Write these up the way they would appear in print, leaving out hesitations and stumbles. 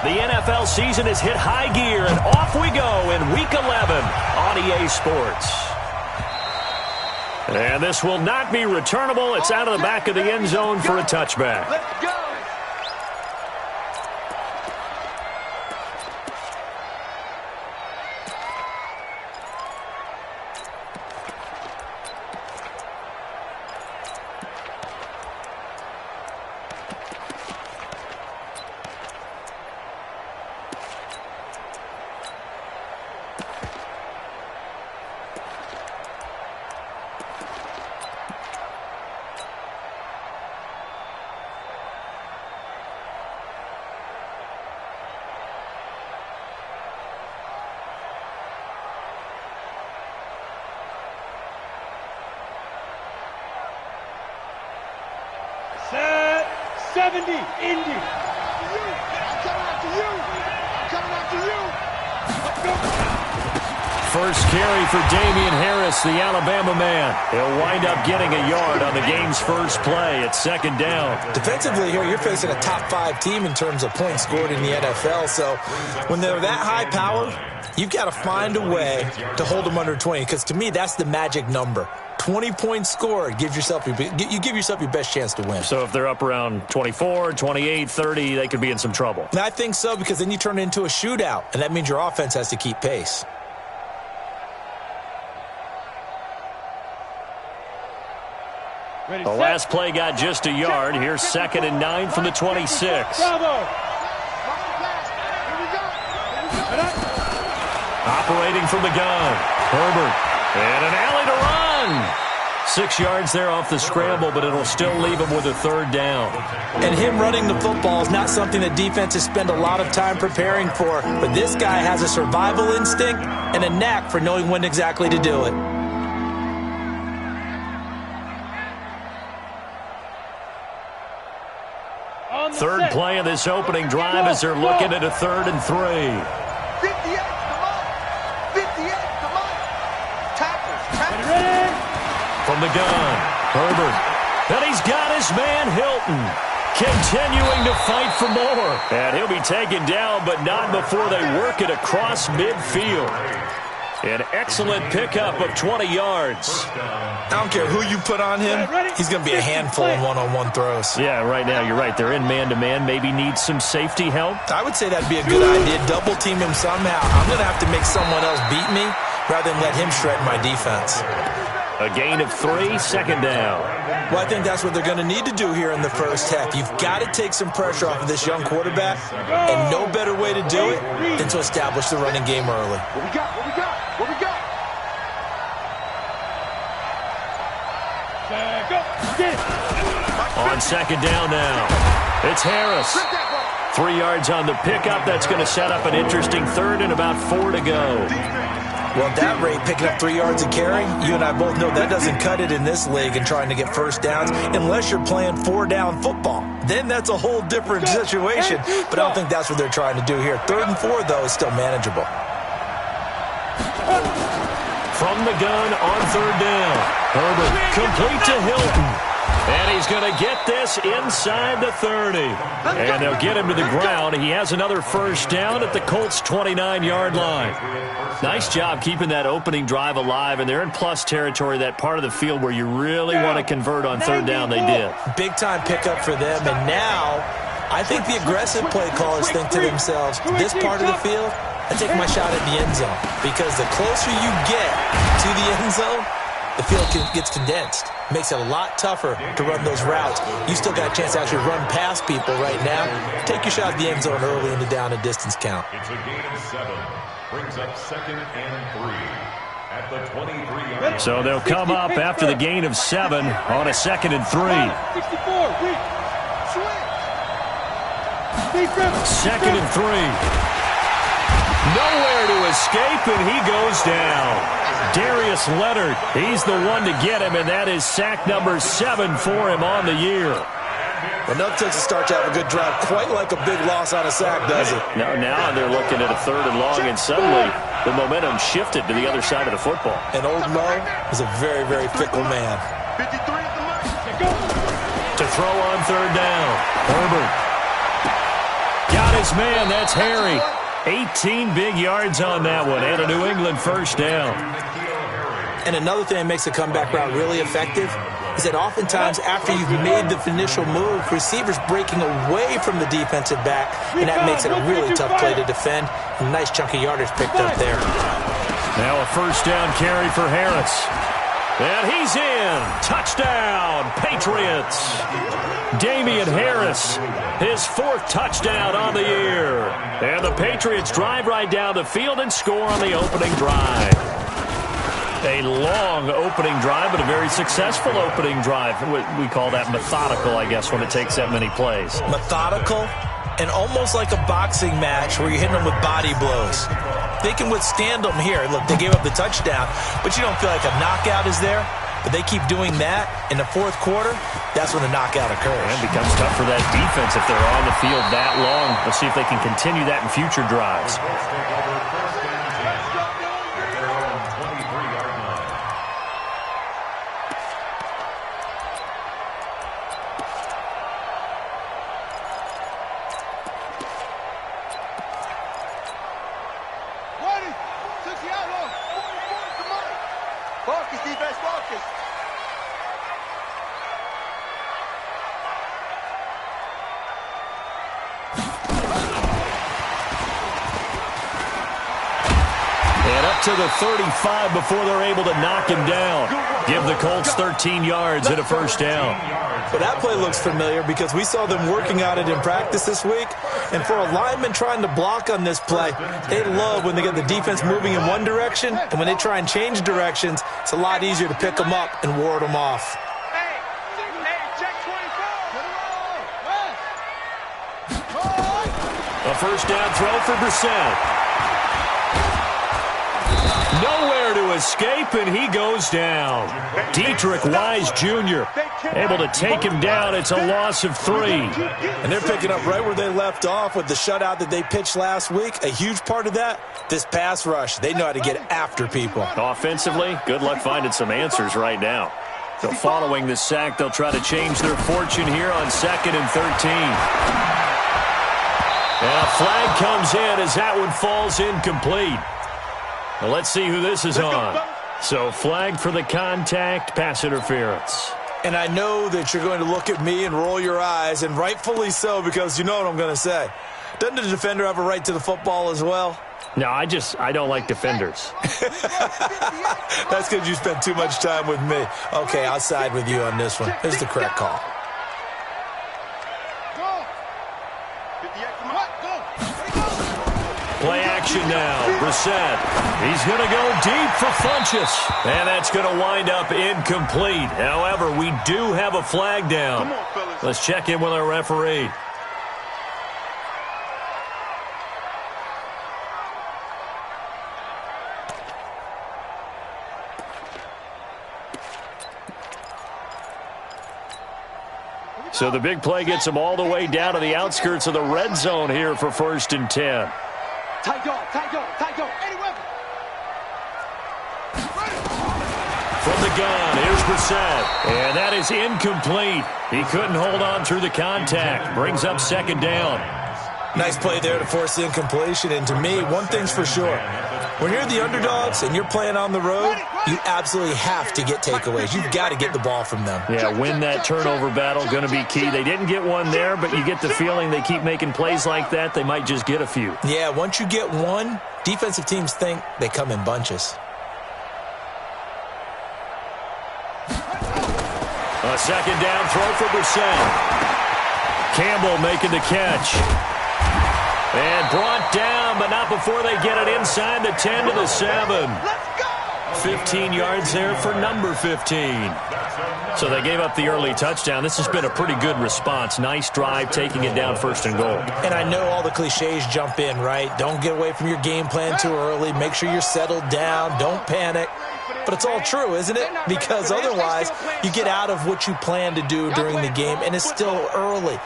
The NFL season has hit high gear, and off we go in Week 11 on EA Sports. And this will not be returnable. It's out of the back of the end zone for a touchback. Let's go. Set 70, Indy. I'm coming after you. I'm coming after you. Let's go. First carry for Damian Harris, the Alabama man. He'll wind up getting a yard on the game's first play at second down. Defensively here, you're facing a top 5 team in terms of points scored in the NFL. So when they're that high power, you've got to find a way to hold them under 20. Because to me, that's the magic number. 20 points scored, you give yourself your best chance to win. So if they're up around 24, 28, 30, they could be in some trouble. And I think so, because then you turn it into a shootout, and that means your offense has to keep pace. Ready, The set. last play got just a yard. Here's 2nd and 9 from the 26. Bravo. Operating from the gun, Herbert. And an alley to run. 6 yards there off the scramble, but it'll still leave him with a third down. And him running the football is not something that defenses spend a lot of time preparing for. But this guy has a survival instinct and a knack for knowing when exactly to do it. Third play of this opening drive as they're looking at a 3rd and 3. 58, come on. 58, come on. Tackles. Ready. From the gun, Herbert. And he's got his man, Hilton, continuing to fight for more. And he'll be taken down, but not before they work it across midfield. An excellent pickup of 20 yards. I don't care who you put on him, he's going to be a handful in one-on-one throws. Yeah, right now, you're right. They're in man-to-man. Maybe needs some safety help. I would say that'd be a good idea. Double team him somehow. I'm going to have to make someone else beat me rather than let him shred my defense. A gain of 3, 2nd down. Well, I think that's what they're going to need to do here in the first half. You've got to take some pressure off of this young quarterback, and no better way to do it than to establish the running game early. What we got? What we got? What we got? Go. Get it. On 2nd down now. It's Harris. 3 yards on the pickup. That's going to set up an interesting 3rd and about 4 to go. Well, at that rate, picking up 3 yards a carry, you and I both know that doesn't cut it in this league and trying to get first downs unless you're playing 4-down football. Then that's a whole different situation, but I don't think that's what they're trying to do here. 3rd and 4, though, is still manageable. From the gun on 3rd down. Herbert complete to Hilton. And he's going to get this inside the 30. And they'll get him to the ground. He has another first down at the Colts' 29-yard line. Nice job keeping that opening drive alive, and they're in plus territory, that part of the field where you really want to convert on 3rd down. They did. Big-time pickup for them, and now I think the aggressive play callers think to themselves, this part of the field, I take my shot at the end zone, because the closer you get to the end zone, the field gets condensed. Makes it a lot tougher to run those routes. You still got a chance to actually run past people right now. Take your shot at the end zone early in the down and distance count. It's a gain of 7. Brings up 2nd and 3 at the 23-yard. So they'll come up after the gain of 7 on a 2nd and 3. 64, weak. 2nd and 3. Nowhere to escape, and he goes down. Darius Leonard, he's the one to get him, and that is sack number 7 for him on the year. Well, nothing to start to have a good drive, quite like a big loss on a sack, does it? Now they're looking at a 3rd and long, and suddenly the momentum shifted to the other side of the football. And old Mo is a very, very fickle man. 53 at the mark. To throw on 3rd down, Herbert. Got his man. That's Harry. 18 big yards on that one, and a New England first down. And another thing that makes a comeback route really effective is that oftentimes after you've made the initial move, receivers breaking away from the defensive back, and that makes it a really tough play to defend. A nice chunk of yardage picked up there. Now a first down carry for Harris. And he's in. Touchdown, Patriots. Damian Harris, his 4th touchdown on the year. And the Patriots drive right down the field and score on the opening drive. A long opening drive, but a very successful opening drive. We call that methodical, I guess, when it takes that many plays. Methodical and almost like a boxing match where you're hitting them with body blows. They can withstand them here. Look, they gave up the touchdown, but you don't feel like a knockout is there. But they keep doing that in the 4th quarter, that's when the knockout occurs. And it becomes tough for that defense if they're on the field that long. We'll see if they can continue that in future drives. Focus, defense, focus. And up to the 35 before they're able to knock him down. Give the Colts 13 yards and a first down. Well, that play looks familiar because we saw them working on it in practice this week. And for a lineman trying to block on this play, they love when they get the defense moving in one direction. And when they try and change directions, it's a lot easier to pick them up and ward them off. Hey, check 24. A first down throw for Brissett. Nowhere to escape, and he goes down. Dietrich Wise Jr. able to take him down. It's a loss of 3. And they're picking up right where they left off with the shutout that they pitched last week. A huge part of that, this pass rush. They know how to get after people. Offensively, good luck finding some answers right now. So following this sack, they'll try to change their fortune here on 2nd and 13. And a flag comes in as that one falls incomplete. Now let's see who this is on. So flag for the contact, pass interference. And I know that you're going to look at me and roll your eyes, and rightfully so, because you know what I'm going to say. Doesn't the defender have a right to the football as well? No, I don't like defenders. That's because you spent too much time with me. Okay, I'll side with you on this one. Here's the correct call. Play action now. Brissett. He's going to go deep for Funchess. And that's going to wind up incomplete. However, we do have a flag down. Let's check in with our referee. So the big play gets them all the way down to the outskirts of the red zone here for 1st and 10. Tight go. Any weapon. From the gun, here's Brissett. And that is incomplete. He couldn't hold on through the contact. Brings up 2nd down. Nice play there to force the incompletion. And to me, one thing's for sure. When you're the underdogs and you're playing on the road, you absolutely have to get takeaways. You've got to get the ball from them. Yeah, win that turnover battle, going to be key. They didn't get one there, but you get the feeling they keep making plays like that, they might just get a few. Yeah, once you get one, defensive teams think they come in bunches. A 2nd down throw for Brissett. Campbell making the catch. And brought down, but not before they get it inside the 10 to the 7. 15 yards there for number 15. So they gave up the early touchdown. This has been a pretty good response. Nice drive, taking it down 1st and goal. And I know all the cliches jump in, right? Don't get away from your game plan too early. Make sure you're settled down. Don't panic. But it's all true, isn't it? Because otherwise, you get out of what you plan to do during the game, and it's still early.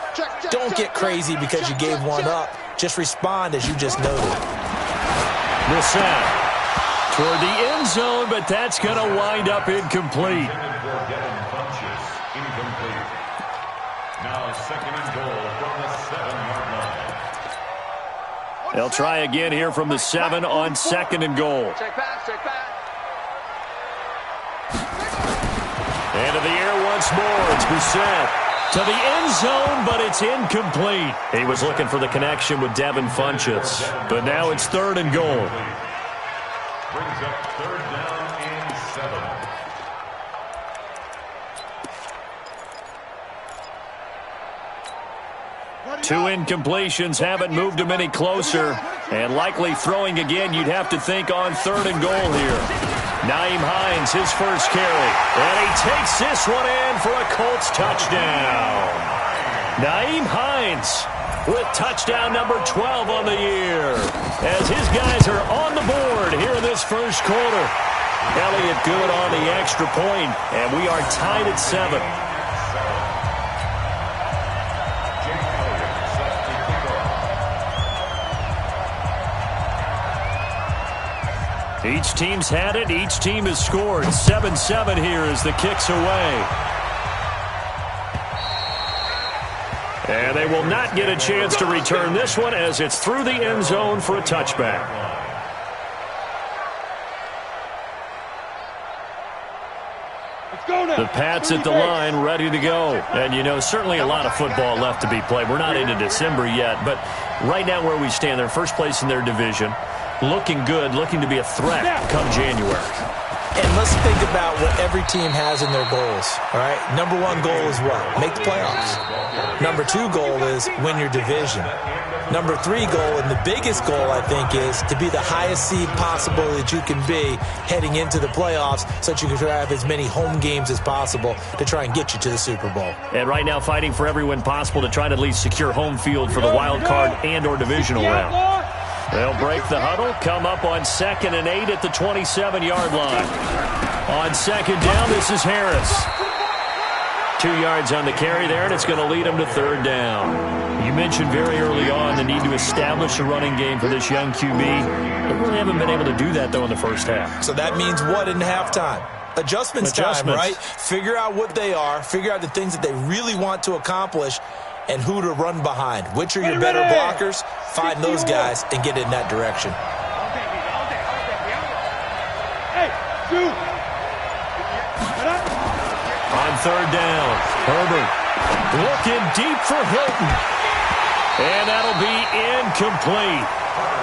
Don't get crazy because you gave one up. Just respond as you just noted. Brissett toward the end zone, but that's going to wind up incomplete. Now 2nd and goal from the 7-yard line. They'll try again here from the 7 on 2nd and goal. Check back, check back. Into the air once more. It's Brissett to the end zone, but it's incomplete. He was looking for the connection with Devin Funchess, but now it's 3rd and goal. Brings up 3rd down and 7. Two incompletions haven't moved him any closer, and likely throwing again, you'd have to think on 3rd and goal here. Nyheim Hines, his first carry, and he takes this one in for a Colts touchdown. Nyheim Hines with touchdown number 12 on the year, as his guys are on the board here in this first quarter. Elliott good on the extra point, and we are tied at 7. Each team's had it. Each team has scored. 7-7 here as the kick's away. And they will not get a chance to return this one as it's through the end zone for a touchback. Let's go now. The Pats at the line, ready to go. And, you know, certainly a lot of football left to be played. We're not into December yet, but right now where we stand, they're first place in their division. Looking good, looking to be a threat come January. And let's think about what every team has in their goals, all right? Number 1 goal is what? Make the playoffs. Number 2 goal is win your division. Number 3 goal, and the biggest goal, I think, is to be the highest seed possible that you can be heading into the playoffs so that you can have as many home games as possible to try and get you to the Super Bowl. And right now fighting for every win possible to try to at least secure home field for the wild card and or divisional round. They'll break the huddle, come up on 2nd and 8 at the 27-yard line. On 2nd down, this is Harris. 2 yards on the carry there, and it's going to lead him to 3rd down. You mentioned very early on the need to establish a running game for this young QB. They really haven't been able to do that, though, in the first half. So that means what in halftime? Adjustments time, right? Figure out what they are, figure out the things that they really want to accomplish, and who to run behind. Which are your better blockers? Find those guys and get in that direction. Hey, shoot. On 3rd down, Herbert looking deep for Hilton. And that'll be incomplete.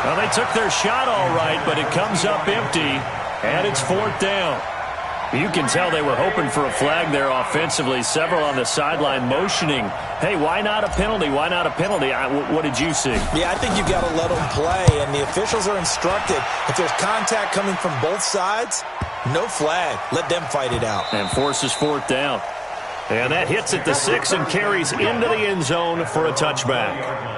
Well, they took their shot all right, but it comes up empty, and it's 4th down. You can tell they were hoping for a flag there offensively. Several on the sideline motioning, hey, why not a penalty? Why not a penalty? What did you see? Yeah, I think you've got to let them play, and the officials are instructed. If there's contact coming from both sides, no flag. Let them fight it out. And forces 4th down. And that hits at the 6 and carries into the end zone for a touchback.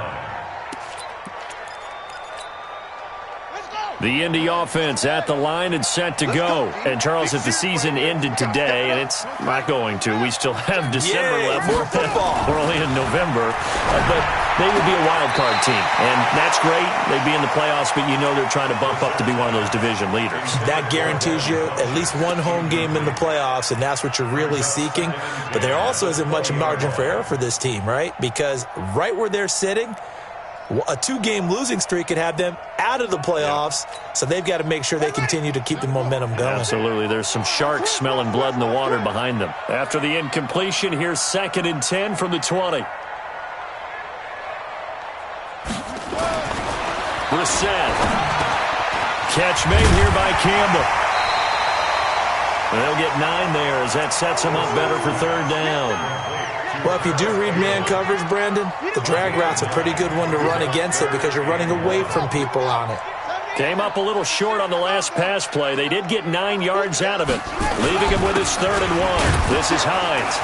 The Indy offense at the line and set to go. And, Charles, if the season ended today, and it's not going to, we still have December left. More football. We're only in November. But they would be a wild card team. And that's great. They'd be in the playoffs, but you know they're trying to bump up to be one of those division leaders. That guarantees you at least one home game in the playoffs, and that's what you're really seeking. But there also isn't much margin for error for this team, right? Because right where they're sitting, a 2-game losing streak could have them out of the playoffs, so they've got to make sure they continue to keep the momentum going. Absolutely. There's some sharks smelling blood in the water behind them. After the incompletion, here's 2nd and 10 from the 20. Brissett. Catch made here by Campbell. They'll get 9 there as that sets them up better for 3rd down. Well, if you do read man coverage, Brandon, the drag route's a pretty good one to run against it because you're running away from people on it. Came up a little short on the last pass play. They did get 9 yards out of it, leaving him with his 3rd and 1. This is Hines.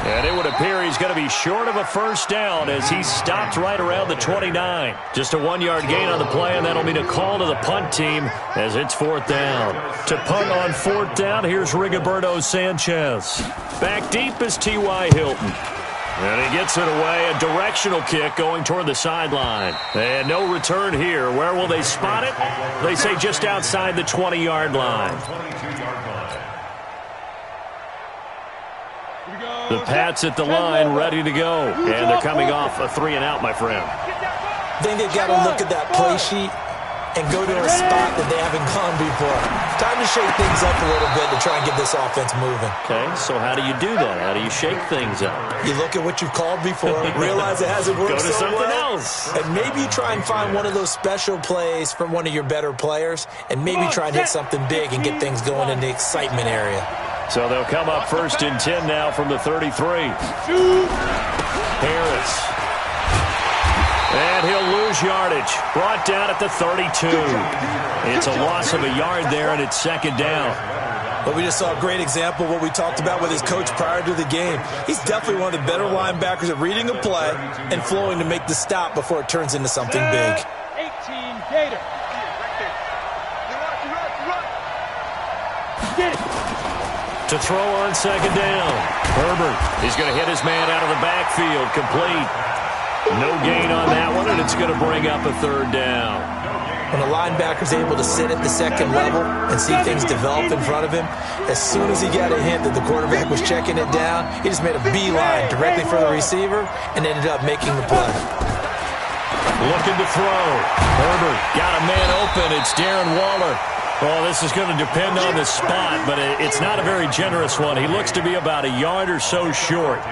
And it would appear he's going to be short of a first down as he stopped right around the 29. Just a 1-yard gain on the play, and that'll mean a call to the punt team as it's 4th down. To punt on 4th down, here's Rigoberto Sanchez. Back deep is T.Y. Hilton. And he gets it away, a directional kick going toward the sideline. And no return here. Where will they spot it? They say just outside the 20-yard line. The Pats at the line, ready to go. And they're coming off a 3-and-out, my friend. I think they've got to look at that play sheet and go to a spot that they haven't gone before. Time to shake things up a little bit to try and get this offense moving. Okay, so how do you do that? How do you shake things up? You look at what you've called before, realize it hasn't worked Go to so something well, else. and maybe you try and find one of those special plays from one of your better players, and maybe try and hit something big and get things going in the excitement area. So they'll come up 1st and 10 now from the 33. Harris. And he'll lose yardage. Brought down at the 32. It's a loss of a yard there, and it's 2nd down. But we just saw a great example of what we talked about with his coach prior to the game. He's definitely one of the better linebackers at reading a play and flowing to make the stop before it turns into something big. 18 Gator. Get it. To throw on 2nd down. Herbert. He's going to hit his man out of the backfield. Complete. No gain on that one, and it's going to bring up a 3rd down. When a linebacker's able to sit at the 2nd level and see things develop in front of him, as soon as he got a hint that the quarterback was checking it down, he just made a beeline directly for the receiver and ended up making the play. Looking to throw. Herbert got a man open. It's Darren Waller. Well, this is going to depend on the spot, but it's not a very generous one. He looks to be about a yard or so short.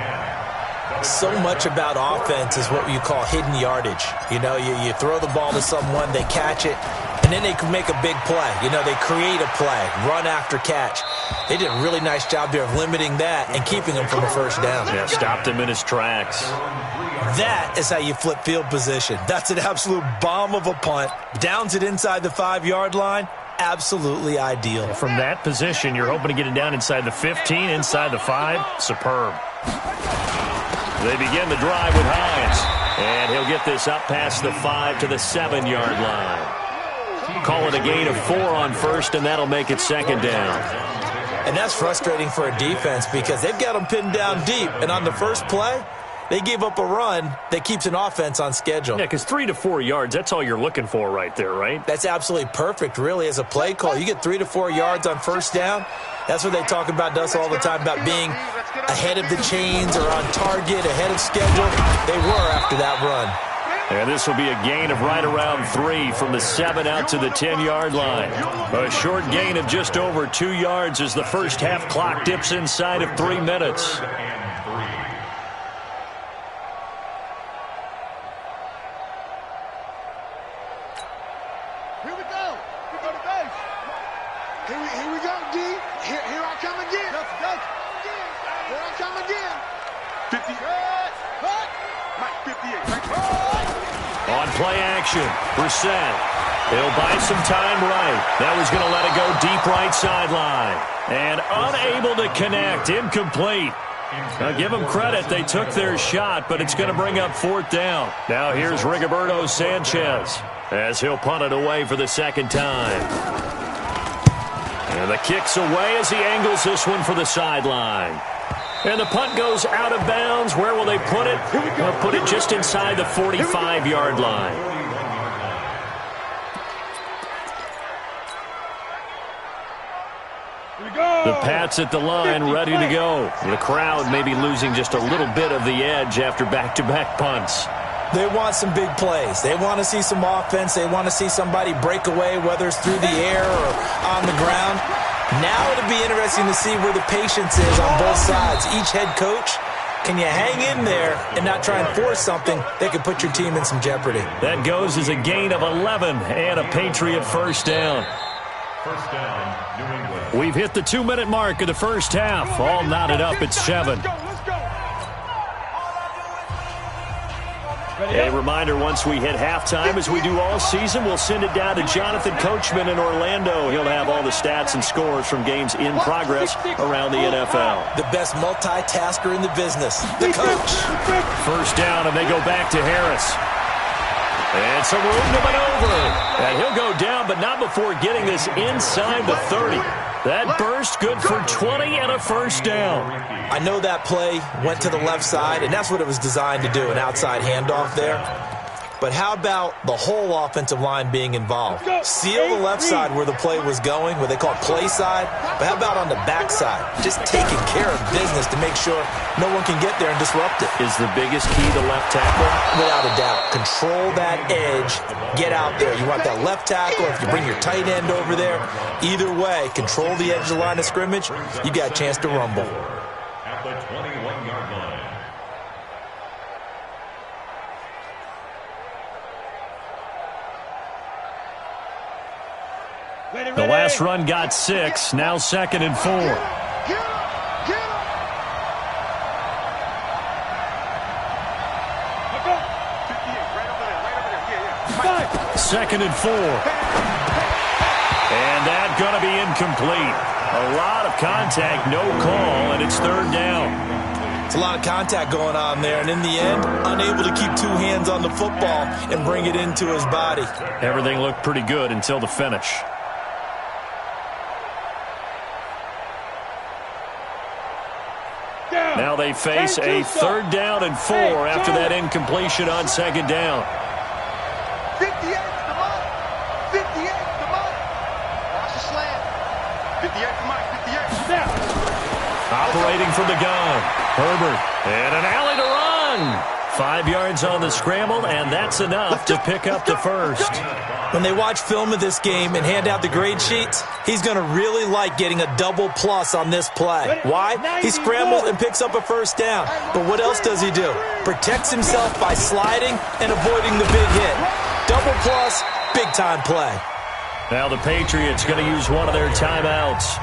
So much about offense is what you call hidden yardage. You know, you throw the ball to someone, they catch it, and then they can make a big play. You know, they create a play, run after catch. They did a really nice job there of limiting that and keeping him from a 1st down. Yeah, stopped him in his tracks. That is how you flip field position. That's an absolute bomb of a punt. Downs it inside the 5-yard line. Absolutely ideal. From that position, you're hoping to get it down inside the 15, inside the 5. Superb. They begin the drive with Hines. And he'll get this up past the 5 to the 7-yard line. Call it a gain of 4 on 1st, and that'll make it 2nd down. And that's frustrating for a defense because they've got them pinned down deep. And on the first play, they gave up a run that keeps an offense on schedule. Yeah, because 3 to 4 yards, that's all you're looking for right there, right? That's absolutely perfect, really, as a play call. You get 3 to 4 yards on 1st down. That's what they talk about us all the time, about being ahead of the chains or on target, ahead of schedule. They were after that run. And this will be a gain of right around 3 from the 7 out to the 10-yard line. A short gain of just over 2 yards as the first half clock dips inside of 3 minutes. Here we go. We go to base. Here we go, D. Here I come again. Here I come again. 50. Mike, 58. On play action, Brissett. He'll buy some time right. That was going to let it go deep right sideline. And unable to connect. Incomplete. Now, give them credit. They took their shot, but it's going to bring up 4th down. Now here's Rigoberto Sanchez as he'll punt it away for the 2nd time. And the kick's away as he angles this one for the sideline. And the punt goes out of bounds. Where will they put it? They'll put it just inside the 45-yard line. The Pats at the line, ready to go. The crowd may be losing just a little bit of the edge after back-to-back punts. They want some big plays. They want to see some offense. They want to see somebody break away, whether it's through the air or on the ground. Now it'll be interesting to see where the patience is on both sides. Each head coach, can you hang in there and not try and force something that could put your team in some jeopardy? That goes as a gain of 11 and a Patriot 1st down. 1st down, New England. We've hit the 2-minute mark of the first half. All knotted up at 7. A reminder, once we hit halftime, as we do all season, we'll send it down to Jonathan Coachman in Orlando. He'll have all the stats and scores from games in progress around the NFL. The best multitasker in the business, the coach. 1st down, and they go back to Harris. And some room to maneuver. And he'll go down, but not before getting this inside the 30. That burst good for 20 and a 1st down. I know that play went to the left side, and that's what it was designed to do, an outside handoff there. But how about the whole offensive line being involved? Seal the left side where the play was going, what they call play side. But how about on the back side? Just taking care of business to make sure no one can get there and disrupt it. Is the biggest key the left tackle? Without a doubt. Control that edge. Get out there. You want that left tackle. If you bring your tight end over there, either way, control the edge of the line of scrimmage, you got a chance to rumble. At the 21-yard line. The last run got 6. Now 2nd and 4. Get him! Get him! 58, right over there. Yeah. 2nd and 4. And that's going to be incomplete. A lot of contact, no call, and it's 3rd down. It's a lot of contact going on there, and in the end, unable to keep 2 hands on the football and bring it into his body. Everything looked pretty good until the finish. Now they face a 3rd down and 4 after that incompletion on 2nd down. 58, come on! 58, come on! Watch the slant. 58 for Mike, 58. Now. Operating from the gun. Herbert. And an alley to run. 5 yards on the scramble, and that's enough to pick up the first. When they watch film of this game and hand out the grade sheets, he's going to really like getting a double plus on this play. Why? He scrambles and picks up a first down. But what else does he do? Protects himself by sliding and avoiding the big hit. Double plus, big-time play. Now the Patriots going to use one of their timeouts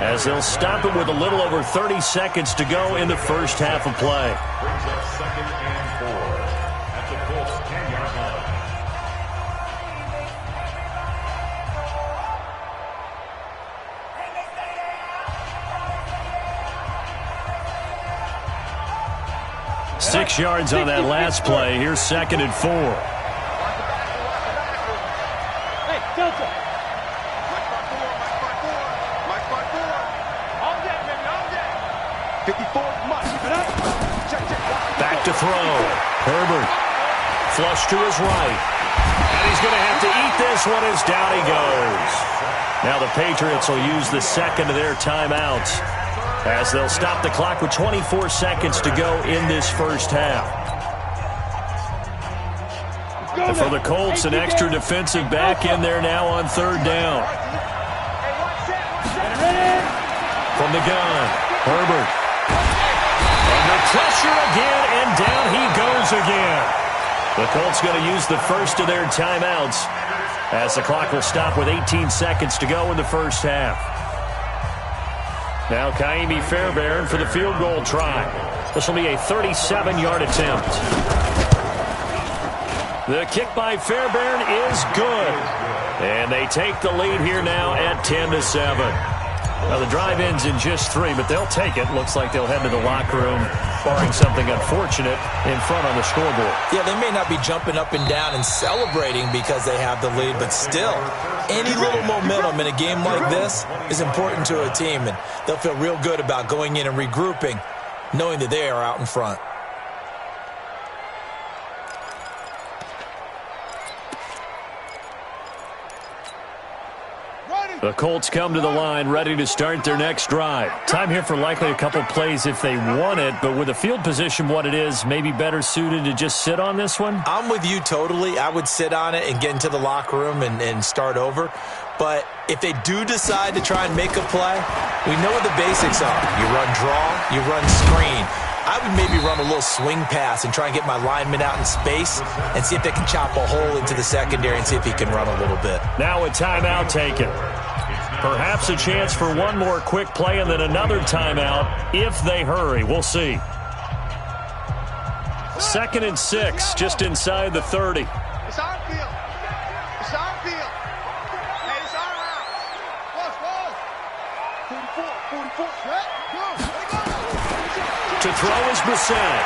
as they'll stop it with a little over 30 seconds to go in the first half of play. Brings up 2nd and 4 at the Colts 10-yard line. Six yards on that last play. Here's 2nd and 4. Hey, Delta. Mike by 4, Mike by 4, Mike by 4. All day, baby, all day. 54, Mike. Check. Back to throw. Herbert. Flush to his right. And he's going to have to eat this one as down he goes. Now the Patriots will use the second of their timeouts as they'll stop the clock with 24 seconds to go in this first half. And for the Colts, an extra defensive back in there now on 3rd down. From the gun, Herbert. Under pressure again, and down he goes again. The Colts going to use the first of their timeouts as the clock will stop with 18 seconds to go in the first half. Now Kaimi Fairbairn for the field goal try. This will be a 37-yard attempt. The kick by Fairbairn is good. And they take the lead here now at 10-7. Now the drive ends in just 3, but they'll take it. Looks like they'll head to the locker room, barring something unfortunate, in front on the scoreboard. Yeah, they may not be jumping up and down and celebrating because they have the lead, but still, any little momentum in a game like this is important to a team, and they'll feel real good about going in and regrouping, knowing that they are out in front. The Colts come to the line ready to start their next drive. Time here for likely a couple plays if they want it, but with the field position what it is, maybe better suited to just sit on this one? I'm with you totally. I would sit on it and get into the locker room and start over. But if they do decide to try and make a play, we know what the basics are. You run draw, you run screen. I would maybe run a little swing pass and try and get my lineman out in space and see if they can chop a hole into the secondary and see if he can run a little bit. Now a timeout taken. Perhaps a chance for one more quick play and then another timeout if they hurry. We'll see. 2nd and 6, just inside the 30. It's our field. It's our field. Hey, it's our house. Ball. 44. Right? Go. To throw is Brissett.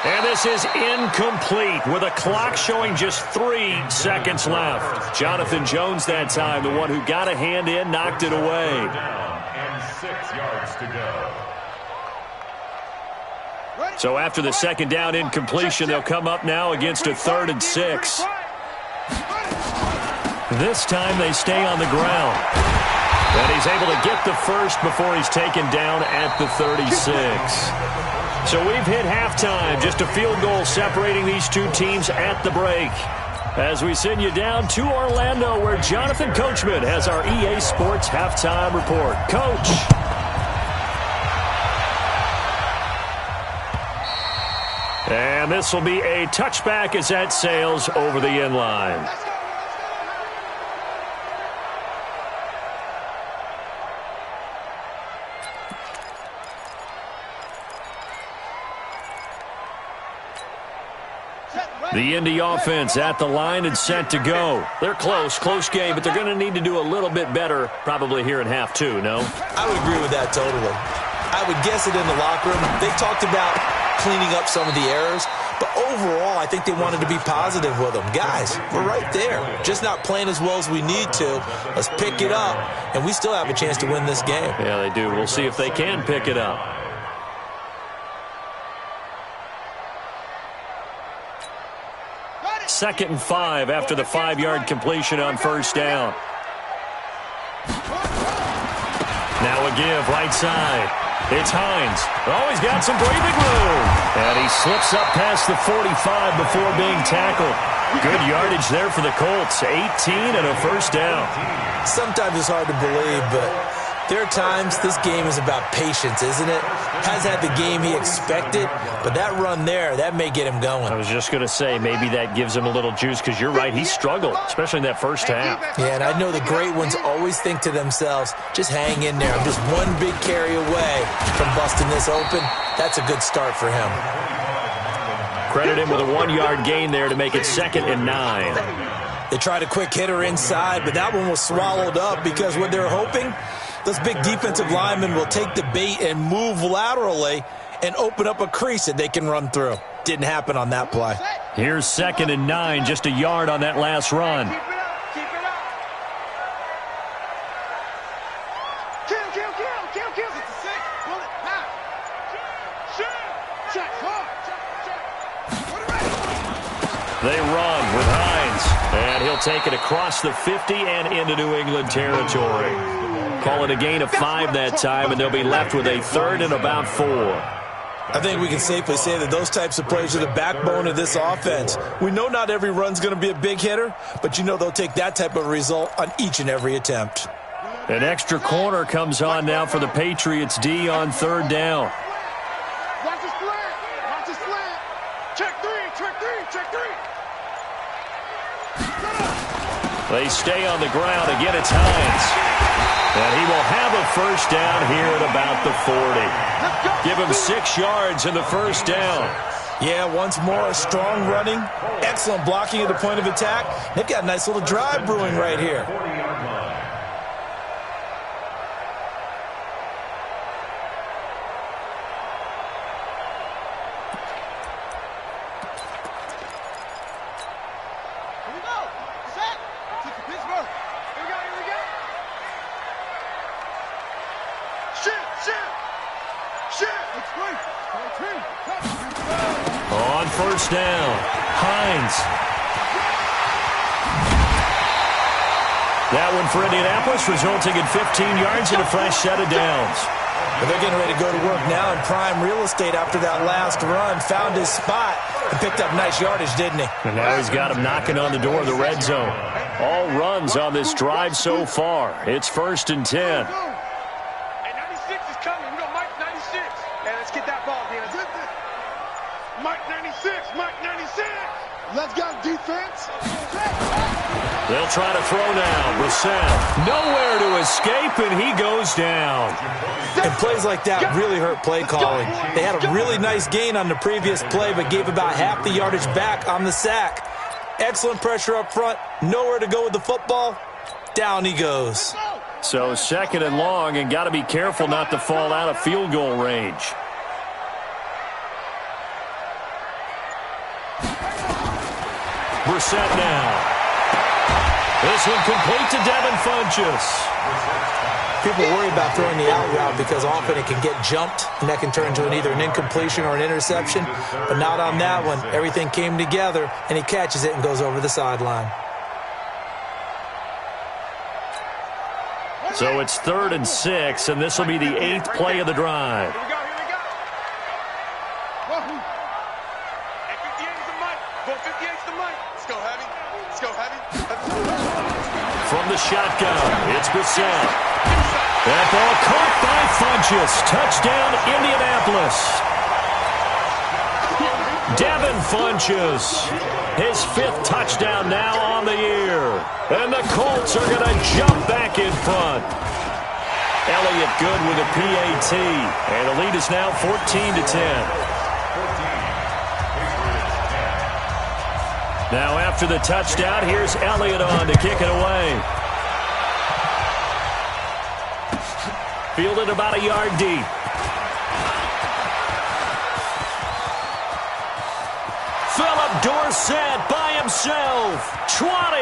And this is incomplete with a clock showing just 3 seconds left. Jonathan Jones that time, the one who got a hand in, knocked it away. Down and 6 yards to go. So after the second down incompletion, they'll come up now against a 3rd and 6. This time they stay on the ground. And he's able to get the first before he's taken down at the 36. So we've hit halftime. Just a field goal separating these two teams at the break. As we send you down to Orlando, where Jonathan Coachman has our EA Sports halftime report. Coach. And this will be a touchback as that sails over the end line. The Indy offense at the line and set to go. They're close game, but they're going to need to do a little bit better probably here in half two, no? I would agree with that totally. I would guess it in the locker room. They talked about cleaning up some of the errors, but overall I think they wanted to be positive with them. Guys, we're right there. Just not playing as well as we need to. Let's pick it up, and we still have a chance to win this game. Yeah, they do. We'll see if they can pick it up. 2nd and 5 after the 5-yard completion on first down. Now a give, right side. It's Hines. Oh, he's got some breathing room. And he slips up past the 45 before being tackled. Good yardage there for the Colts. 18 and a first down. Sometimes it's hard to believe, but there are times this game is about patience, isn't it? Has had the game he expected, but that run there, that may get him going. I was just going to say, maybe that gives him a little juice, because you're right, he struggled, especially in that first half. Yeah, and I know the great ones always think to themselves, just hang in there. I'm just one big carry away from busting this open. That's a good start for him. Credit him with a 1-yard gain there to make it 2nd and 9. They tried a quick hitter inside, but that one was swallowed up because what they're hoping, those big defensive linemen will take the bait and move laterally and open up a crease that they can run through. Didn't happen on that play. Here's 2nd and 9, just a yard on that last run. Keep it up. Kill. It's a 6. Pull it. Now. Check. They run with Hines, and he'll take it across the 50 and into New England territory. Call it a gain of 5 that time, and they'll be left with a 3rd and about 4. I think we can safely say that those types of plays are the backbone of this offense. We know not every run's going to be a big hitter, but you know they'll take that type of result on each and every attempt. An extra corner comes on now for the Patriots D on 3rd down. Watch the slant. Check three. They stay on the ground. Again, it's Hines. And he will have a first down here at about the 40. Give him 6 yards in the first down. Yeah, once more, a strong running, excellent blocking at the point of attack. They've got a nice little drive brewing right here. On first down, Hines. That one for Indianapolis, resulting in 15 yards and a fresh set of downs. But they're getting ready to go to work now in prime real estate after that last run. Found his spot and picked up nice yardage, didn't he? And now he's got him knocking on the door of the red zone. All runs on this drive so far. It's 1st and 10. Hey, 96 is coming. We got Mike 96. Hey, let's get that ball, man. Mike 96. Let's go, defense. They'll try to throw now. Brissett nowhere to escape, and he goes down. And plays like that really hurt play calling. They had a really nice gain on the previous play, but gave about half the yardage back on the sack. Excellent pressure up front. Nowhere to go with the football. Down he goes. So 2nd and long, and got to be careful not to fall out of field goal range. Brissett now. This one complete to Devin Funchess. People worry about throwing the out route because often it can get jumped, and that can turn into either an incompletion or an interception. But not on that one. Everything came together, and he catches it and goes over the sideline. So it's 3rd and 6, and this will be the 8th play of the drive. Here we go, here we go. At 58's the mic. Go 58's the mic. Let's go, heavy. Let's go, heavy. From the shotgun, it's Brissett. That ball caught by Funchess. Touchdown, Indianapolis. Devin Funchess, his 5th touchdown now on the year. And the Colts are going to jump back in front. Elliott good with a PAT. And the lead is now 14-10. Now after the touchdown, here's Elliott on to kick it away. Fielded about a yard deep. Philip Dorsett by himself. 20.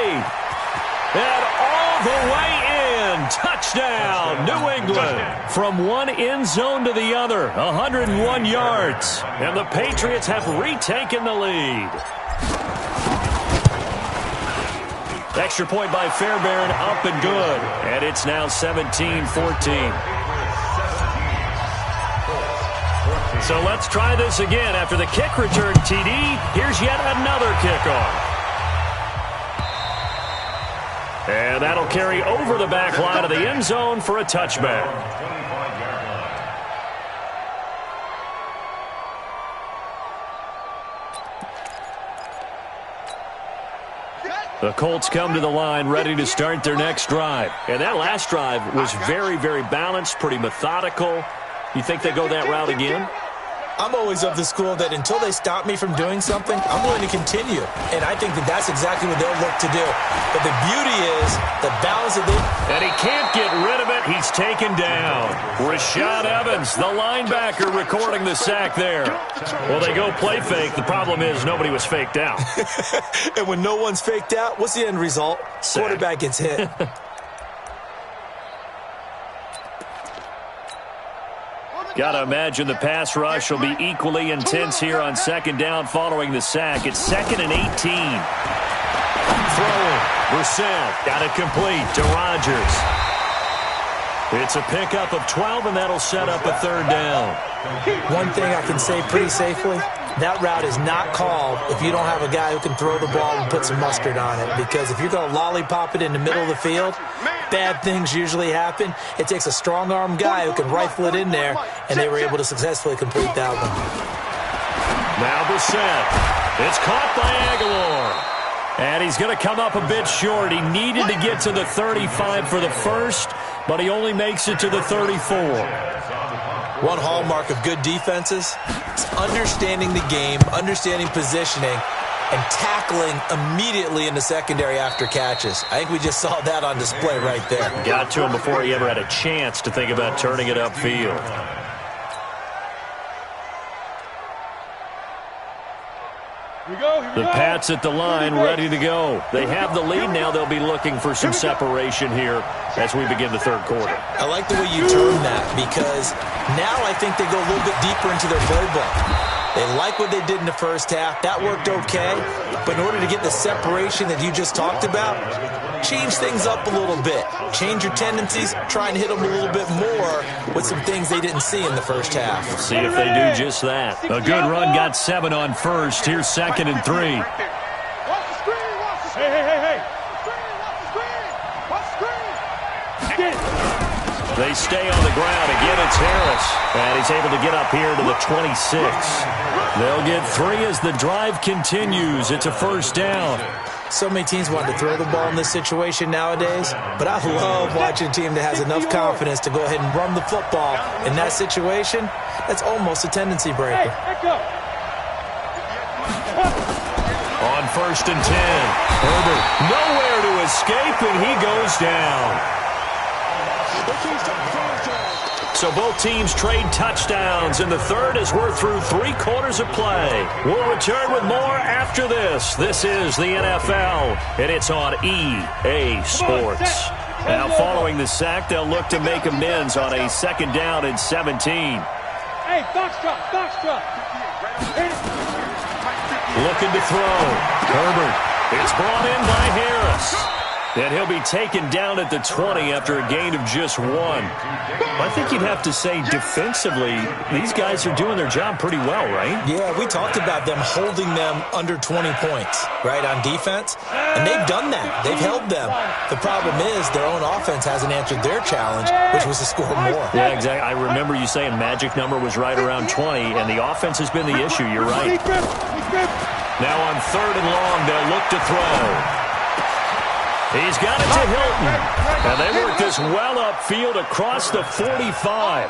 And all the way in. Touchdown, New England. From one end zone to the other, 101 yards. And the Patriots have retaken the lead. Extra point by Fairbairn, up and good. And it's now 17-14. So let's try this again. After the kick return TD, here's yet another kickoff. And that'll carry over the back line of the end zone for a touchback. The Colts come to the line ready to start their next drive. And that last drive was very, very balanced, pretty methodical. You think they go that route again? I'm always of the school that until they stop me from doing something, I'm willing to continue. And I think that that's exactly what they'll look to do. But the beauty is the balance of it. And he can't get rid of it. He's taken down. Rashad Evans, the linebacker, recording the sack there. Well, they go play fake. The problem is nobody was faked out. And when no one's faked out, what's the end result? Sack. Quarterback gets hit. Got to imagine the pass rush will be equally intense here on 2nd down following the sack. It's 2nd and 18. Throwing. Brissett got it complete to Rodgers. It's a pickup of 12, and that'll set up a 3rd down. One thing I can say pretty safely, that route is not called if you don't have a guy who can throw the ball and put some mustard on it. Because if you're going to lollipop it in the middle of the field, bad things usually happen. It takes a strong-arm guy who can rifle it in there, and they were able to successfully complete that one. Now Brissett. It's caught by Aguilar. And he's going to come up a bit short. He needed to get to the 35 for the first, but he only makes it to the 34. One hallmark of good defenses is understanding the game, understanding positioning, and tackling immediately in the secondary after catches. I think we just saw that on display right there. Got to him before he ever had a chance to think about turning it upfield. The Pats at the line, ready to go. They have the lead now. They'll be looking for some separation here as we begin the 3rd quarter. I like the way you term that because now I think they go a little bit deeper into their playbook. They like what they did in the first half. That worked okay. But in order to get the separation that you just talked about, change things up a little bit. Change your tendencies. Try and hit them a little bit more with some things they didn't see in the first half. See if they do just that. A good run got 7 on first. Here's 2nd and 3. Watch the screen, watch the screen. Hey. Watch the screen. They stay on the ground. Again, it's Harris. And he's able to get up here to the 26. They'll get 3 as the drive continues. It's a 1st down. So many teams want to throw the ball in this situation nowadays, but I love watching a team that has enough confidence to go ahead and run the football. In that situation, that's almost a tendency breaker. On 1st and 10, Herbert nowhere to escape, and he goes down. So both teams trade touchdowns in the 3rd as we're through 3 quarters of play. We'll return with more after this. This is the NFL, and it's on EA Sports. Now following the sack, they'll look to make amends on a 2nd down and 17. Hey, box drop, box drop. Looking to throw. Herbert. It's brought in by Harris. And he'll be taken down at the 20 after a gain of just 1. I think you'd have to say defensively, these guys are doing their job pretty well, right? Yeah, we talked about them holding them under 20 points, right, on defense. And they've done that. They've held them. The problem is their own offense hasn't answered their challenge, which was to score more. Yeah, exactly. I remember you saying magic number was right around 20, and the offense has been the issue. You're right. Now on 3rd and long, they'll look to throw. He's got it to Hilton. And they work this well upfield across the 45.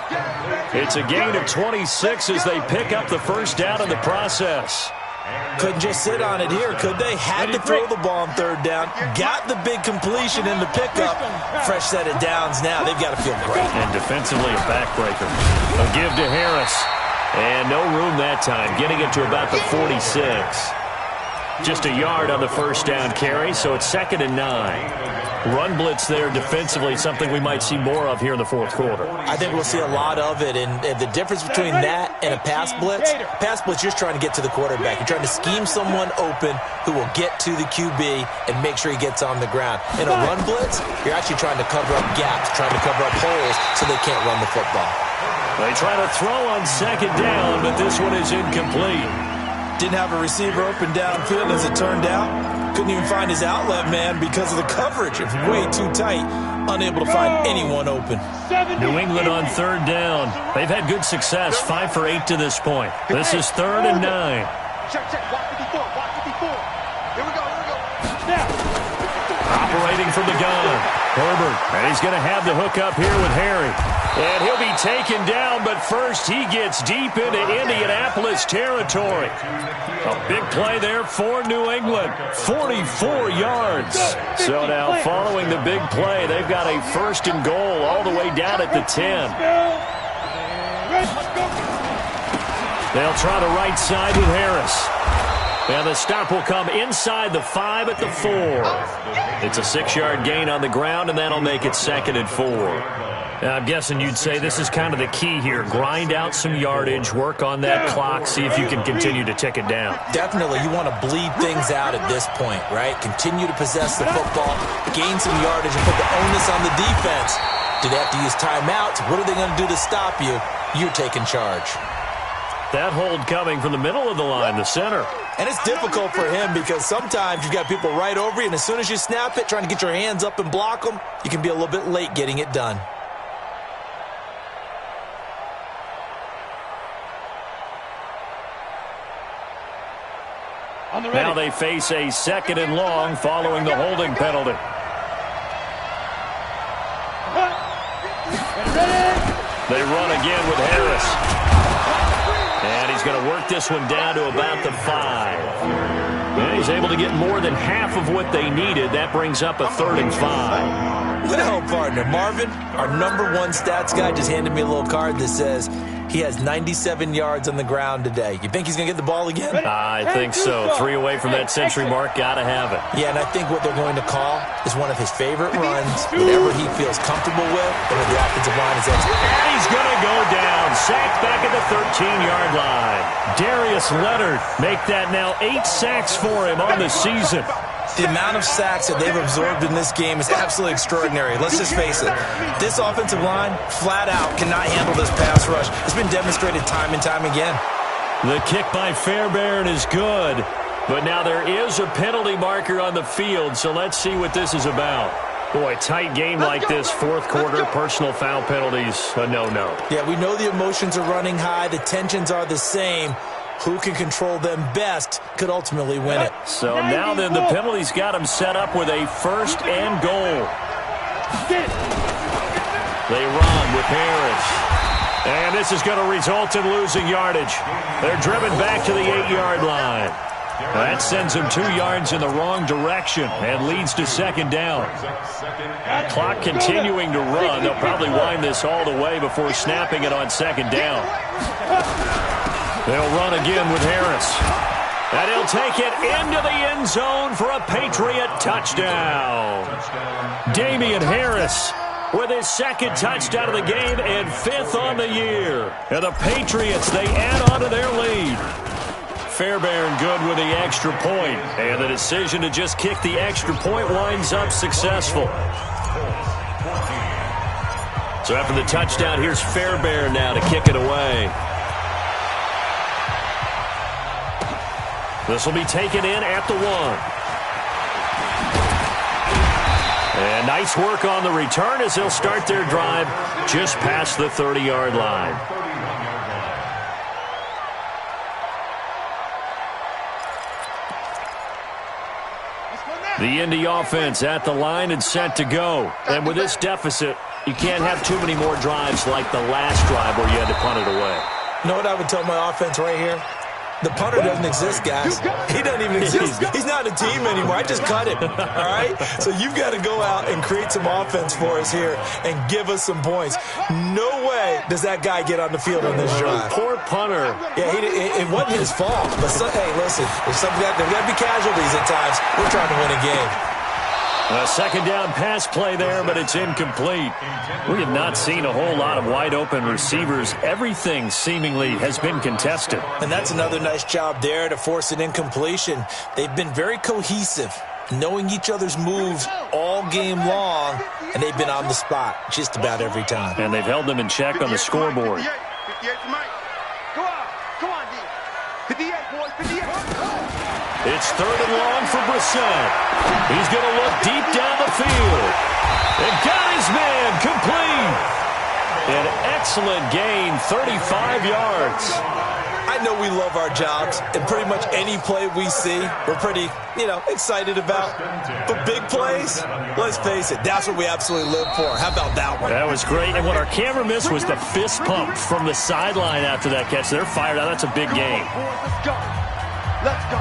It's a gain of 26 as they pick up the 1st down in the process. Couldn't just sit on it here, could they? Had to throw the ball on 3rd down. Got the big completion in the pickup. Fresh set of downs now. They've got to feel great. And defensively a backbreaker. A give to Harris. And no room that time. Getting it to about the 46. Just a yard on the 1st down carry, so it's 2nd and 9. Run blitz there defensively, something we might see more of here in the 4th quarter. I think we'll see a lot of it, and the difference between that and a pass blitz, you're just trying to get to the quarterback. You're trying to scheme someone open who will get to the QB and make sure he gets on the ground. In a run blitz, you're actually trying to cover up gaps, trying to cover up holes so they can't run the football. They try to throw on 2nd down, but this one is incomplete. Didn't have a receiver open downfield as it turned out. Couldn't even find his outlet man because of the coverage. It's way too tight. Unable to find anyone open. New England on 3rd down. They've had good success, 5 for 8 to this point. This is 3rd and 9. Check, check. Watch 54. Watch 54. Here we go. Here we go. Snap. Operating from the gun. Herbert. And he's going to have the hook up here with Harry. And he'll be taken down, but first he gets deep into Indianapolis territory. A big play there for New England. 44 yards. So now following the big play, they've got a 1st and goal all the way down at the 10. They'll try the right side with Harris. And the stop will come inside the 5 at the 4. It's a 6-yard gain on the ground, and that'll make it 2nd and 4. I'm guessing you'd say this is kind of the key here. Grind out some yardage, work on that clock, see if you can continue to tick it down. Definitely. You want to bleed things out at this point, right? Continue to possess the football, gain some yardage, and put the onus on the defense. Do they have to use timeouts? What are they going to do to stop you? You're taking charge. That hold coming from the middle of the line, the center. And it's difficult for him because sometimes you've got people right over you, and as soon as you snap it, trying to get your hands up and block them, you can be a little bit late getting it done. Now they face a 2nd and long following the holding penalty. They run again with Harris. And he's going to work this one down to about the 5. And he's able to get more than half of what they needed. That brings up a 3rd and 5. Well, partner, Marvin, our #1 stats guy, just handed me a little card that says he has 97 yards on the ground today. You think he's going to get the ball again? I think so. 3 away from that century mark. Got to have it. Yeah, and I think what they're going to call is one of his favorite runs, whatever he feels comfortable with, and with the offensive line is executing. And he's going to go down. Sacked back at the 13-yard line. Darius Leonard make that now 8 sacks for him on the season. The amount of sacks that they've absorbed in this game is absolutely extraordinary. Let's just face it. This offensive line, flat out, cannot handle this pass rush. It's been demonstrated time and time again. The kick by Fairbairn is good. But now there is a penalty marker on the field, so let's see what this is about. Boy, tight game like this, 4th quarter, personal foul penalties, a no-no. Yeah, we know the emotions are running high. The tensions are the same. Who can control them best could ultimately win it. So now then, the penalty's got him set up with a 1st and goal. They run with Harris. And this is going to result in losing yardage. They're driven back to the 8-yard line. That sends them 2 yards in the wrong direction and leads to 2nd down. Clock continuing to run. They'll probably wind this all the way before snapping it on 2nd down. They'll run again with Harris. And he'll take it into the end zone for a Patriot touchdown. Damian Harris with his second touchdown of the game and 5th on the year. And the Patriots, they add on to their lead. Fairbairn good with the extra point. And the decision to just kick the extra point winds up successful. So after the touchdown, here's Fairbairn now to kick it away. This will be taken in at the 1. And nice work on the return as they'll start their drive just past the 30-yard line. The Indy offense at the line and set to go. And with this deficit, you can't have too many more drives like the last drive where you had to punt it away. You know what I would tell my offense right here? The punter doesn't exist, guys. He doesn't even exist. He's not a team anymore. I just cut him, all right? So you've got to go out and create some offense for us here and give us some points. No way does that guy get on the field on this drive. Poor punter. Yeah, it wasn't his fault. But, hey, listen, there's got to be casualties at times. We're trying to win a game. A second down pass play there, but it's incomplete. We have not seen a whole lot of wide-open receivers. Everything seemingly has been contested. And that's another nice job there to force an incompletion. They've been very cohesive, knowing each other's moves all game long, and they've been on the spot just about every time. And they've held them in check on the scoreboard. 58 for Mike. Go on, D. 58, boys, 58. It's 3rd and long for Brissett. He's going to look deep down the field. And got his man complete. An excellent gain, 35 yards. I know we love our jobs, and pretty much any play we see, we're pretty, excited about. But big plays, let's face it, that's what we absolutely live for. How about that one? That was great. And what our camera missed was the fist pump from the sideline after that catch. They're fired out. That's a big gain. Let's go. Let's go.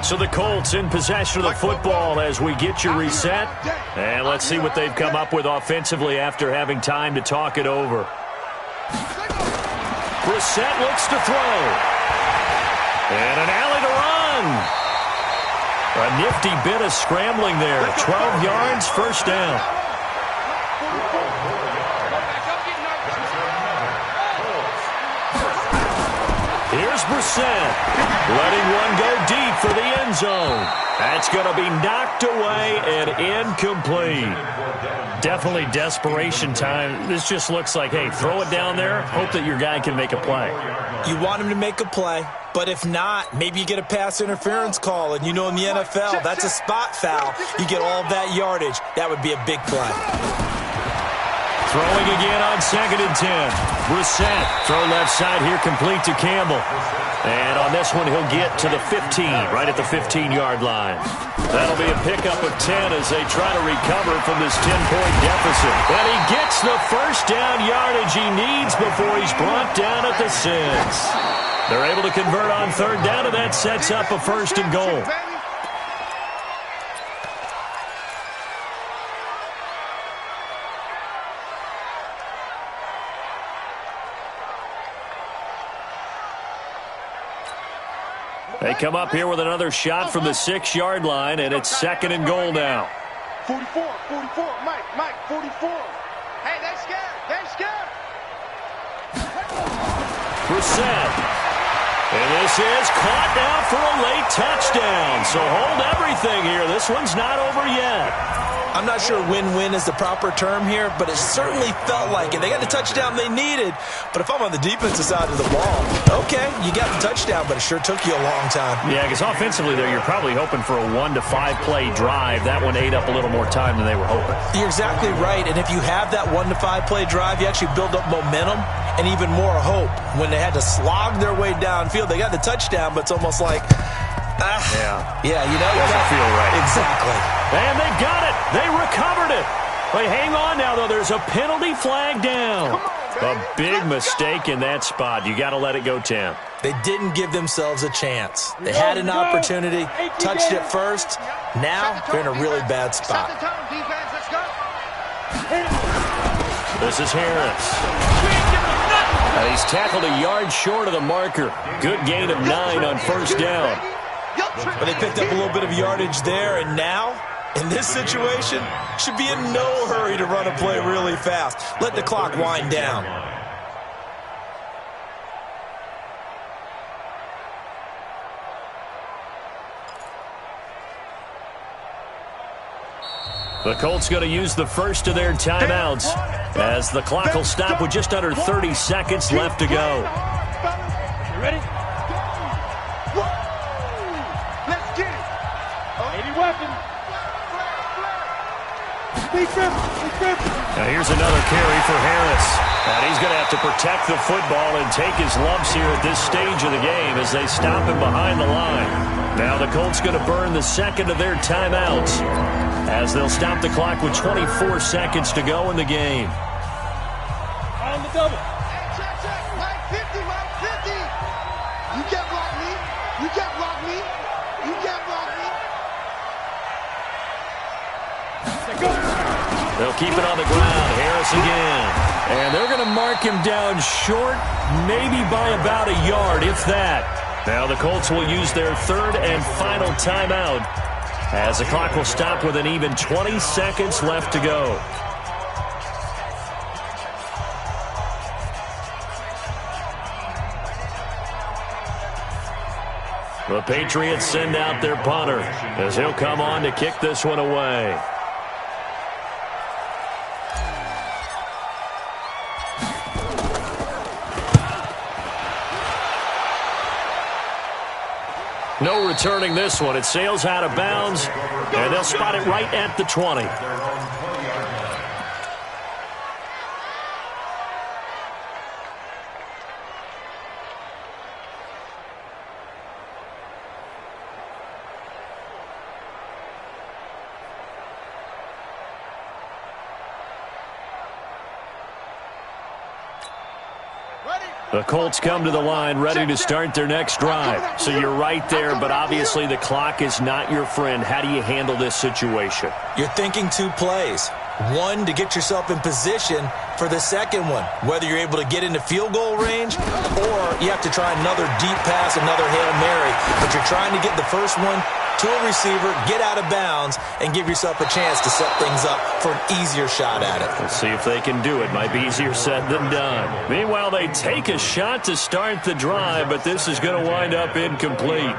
So the Colts in possession of the football as we get you reset. And let's see what they've come up with offensively after having time to talk it over. Brissett looks to throw. And an alley to run. A nifty bit of scrambling there. 12 yards, first down. Here's Brissett, letting one go deep for the end zone. That's going to be knocked away and incomplete. Definitely desperation time. This just looks like, hey, throw it down there, hope that your guy can make a play. You want him to make a play, but if not, maybe you get a pass interference call, and in the NFL, that's a spot foul. You get all that yardage. That would be a big play. Throwing again on 2nd and 10. Brissett, throw left side here, complete to Campbell. And on this one, he'll get to the 15, right at the 15-yard line. That'll be a pickup of 10 as they try to recover from this 10-point deficit. And he gets the first down yardage he needs before he's brought down at the 6. They're able to convert on 3rd down, and that sets up a 1st and goal. They come up here with another shot from the 6-yard line, and it's 2nd and goal now. 44, Mike, 44. Hey, they're scared. Brissett. And this is caught now for a late touchdown. So hold everything here. This one's not over yet. I'm not sure win-win is the proper term here, but it certainly felt like it. They got the touchdown they needed, but if I'm on the defensive side of the ball, okay, you got the touchdown, but it sure took you a long time. Yeah, because offensively there, you're probably hoping for a 1 to 5 play drive. That one ate up a little more time than they were hoping. You're exactly right, and if you have that 1 to 5 play drive, you actually build up momentum and even more hope. When they had to slog their way downfield, they got the touchdown, but it's almost like, yeah, doesn't feel right. Exactly. And they got it. They recovered it. But hang on now, though. There's a penalty flag down. A big mistake in that spot. You got to let it go, Tim. They didn't give themselves a chance. They had an opportunity, touched it first. Now they're in a really bad spot. This is Harris. And he's tackled a yard short of the marker. Good gain of 9 on first down. But they picked up a little bit of yardage there, and now, in this situation, should be in no hurry to run a play really fast. Let the clock wind down. The Colts going to use the first of their timeouts as the clock will stop with just under 30 seconds left to go. You ready? Let's get it. 80 weapons. Now here's another carry for Harris. And he's going to have to protect the football and take his lumps here at this stage of the game as they stop him behind the line. Now the Colts going to burn the second of their timeouts as they'll stop the clock with 24 seconds to go in the game. On the double. Check. Mike 50, Mike 50. You can't block me. You can't block me. You can't block me. They'll keep it on the ground. Harris again. And they're going to mark him down short, maybe by about a yard, if that. Now the Colts will use their third and final timeout as the clock will stop with an even 20 seconds left to go. The Patriots send out their punter as he'll come on to kick this one away. No returning this one. It sails out of bounds, and they'll spot it right at the 20. The Colts come to the line ready to start their next drive. So you're right there, but obviously the clock is not your friend. How do you handle this situation? You're thinking 2 plays. One, to get yourself in position for the second one, whether you're able to get into field goal range or you have to try another deep pass, another Hail Mary. But you're trying to get the first one to a receiver, get out of bounds, and give yourself a chance to set things up for an easier shot at it. Let's see if they can do it. Might be easier said than done. Meanwhile, they take a shot to start the drive, but this is going to wind up incomplete.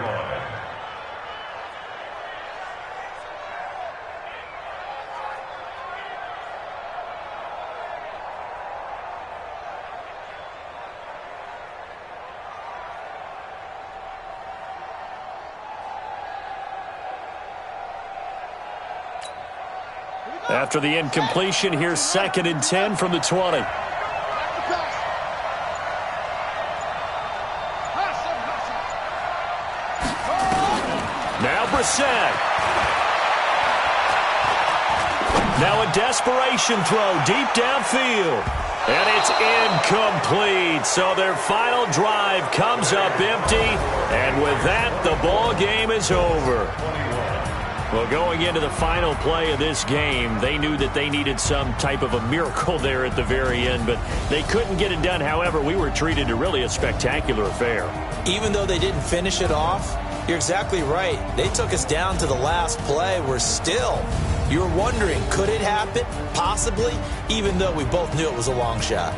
After the incompletion, here's 2nd and 10 from the 20. Now Brissett. Now a desperation throw deep downfield. And it's incomplete. So their final drive comes up empty. And with that, the ball game is over. Well, going into the final play of this game, they knew that they needed some type of a miracle there at the very end, but they couldn't get it done. However, we were treated to really a spectacular affair. Even though they didn't finish it off, you're exactly right. They took us down to the last play. We're still, you're wondering, could it happen? Possibly, even though we both knew it was a long shot.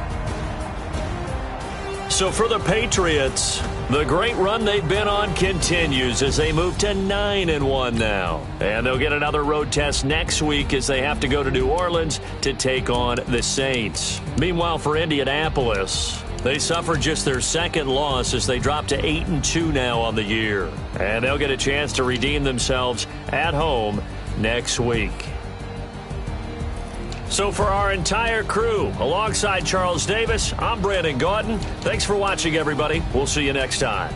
So for the Patriots, the great run they've been on continues as they move to 9-1 now. And they'll get another road test next week as they have to go to New Orleans to take on the Saints. Meanwhile, for Indianapolis, they suffered just their second loss as they drop to 8-2 now on the year. And they'll get a chance to redeem themselves at home next week. So for our entire crew, alongside Charles Davis, I'm Brandon Gaudin. Thanks for watching, everybody. We'll see you next time.